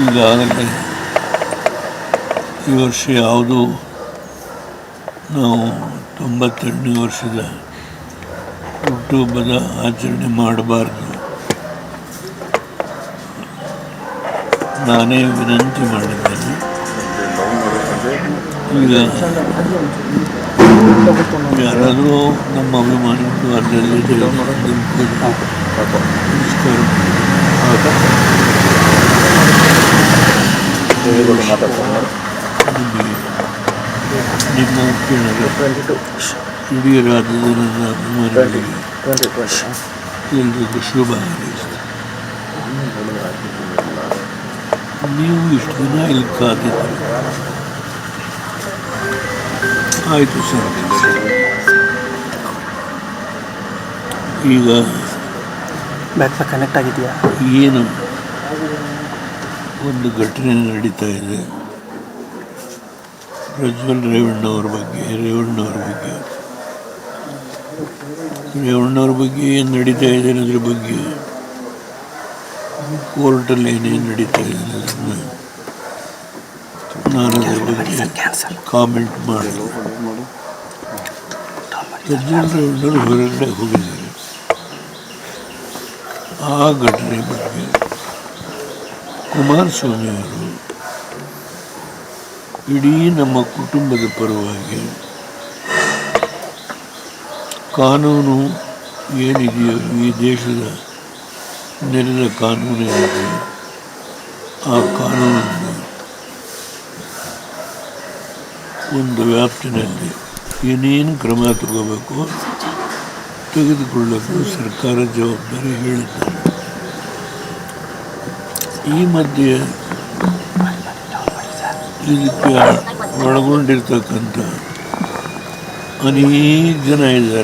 ಈಗಾಗಲೇ ಈ ವರ್ಷ ಯಾವುದೂ ನಾವು 92ನೇ ವರ್ಷದ ಹುಟ್ಟುಹಬ್ಬದ ಆಚರಣೆ ಮಾಡಬಾರ್ದು. ನಾನೇ ವಿನಂತಿ ಮಾಡಿದ್ದೇನೆ. ಈಗ ಯಾರಾದರೂ ನಮ್ಮ ಅಭಿಮಾನಿಗಳು ಅಲ್ಲಲ್ಲಿ ನಮಸ್ಕಾರ ನಿಮ್ಮ ಕೇಳಿದ್ರೆ ಇಡೀ ರಾಜ್ಯದ ನನ್ನ ಅಭಿಮಾನಿಗಳಿಗೆ ಎಲ್ರಿಗೂ ಶುಭ ಹಾರೈಸ್ತಾರೆ. ನೀವು ಇಷ್ಟು ದಿನ ಇಲ್ಲಿ ಕಾದಿದ್ದೀರಿ. ಆಯಿತು ಸರ್. ಈಗ ಕನೆಕ್ಟ್ ಆಗಿದೆಯಾ? ಏನು ಒಂದು ಘಟನೆ ನಡೀತಾ ಇದೆ. ಪ್ರಜ್ವಲ್ ರೇವಣ್ಣವ್ರ ಬಗ್ಗೆ ಏನು ನಡೀತಾ ಇದೆ ಅನ್ನೋದ್ರ ಬಗ್ಗೆ ಕೋರ್ಟಲ್ಲಿ ಏನೇನು ನಡೀತಾ ಇದೆ ಅನ್ನೋದನ್ನು ನಾನು ಅದರ ಬಗ್ಗೆ ಕಾಮೆಂಟ್ ಮಾಡಿದೆ. ಪ್ರಜ್ವಲ್ ರೇವಣ್ಣವರು ಹೊರಗಡೆ ಹೋಗಿದ್ದಾರೆ. ಆ ಘಟನೆ ಬಗ್ಗೆ ಕುಮಾರಸ್ವಾಮಿ ಅವರು ಇಡೀ ನಮ್ಮ ಕುಟುಂಬದ ಪರವಾಗಿ ಕಾನೂನು ಏನಿದೆಯೋ, ಈ ದೇಶದ ನೆಲದ ಕಾನೂನು ಏನಿದೆ, ಆ ಕಾನೂನನ್ನು ಒಂದು ವ್ಯಾಪ್ತಿನಲ್ಲಿ ಏನೇನು ಕ್ರಮ ತಗೋಬೇಕು ತೆಗೆದುಕೊಳ್ಳಲು ಸರ್ಕಾರ ಜವಾಬ್ದಾರಿ ಹೇಳಿದ್ದಾರೆ. ಈ ಮಧ್ಯೆ ಇದಕ್ಕೆ ಒಳಗೊಂಡಿರ್ತಕ್ಕಂಥ ಅನೇಕ ಜನ ಇದ್ದಾರೆ.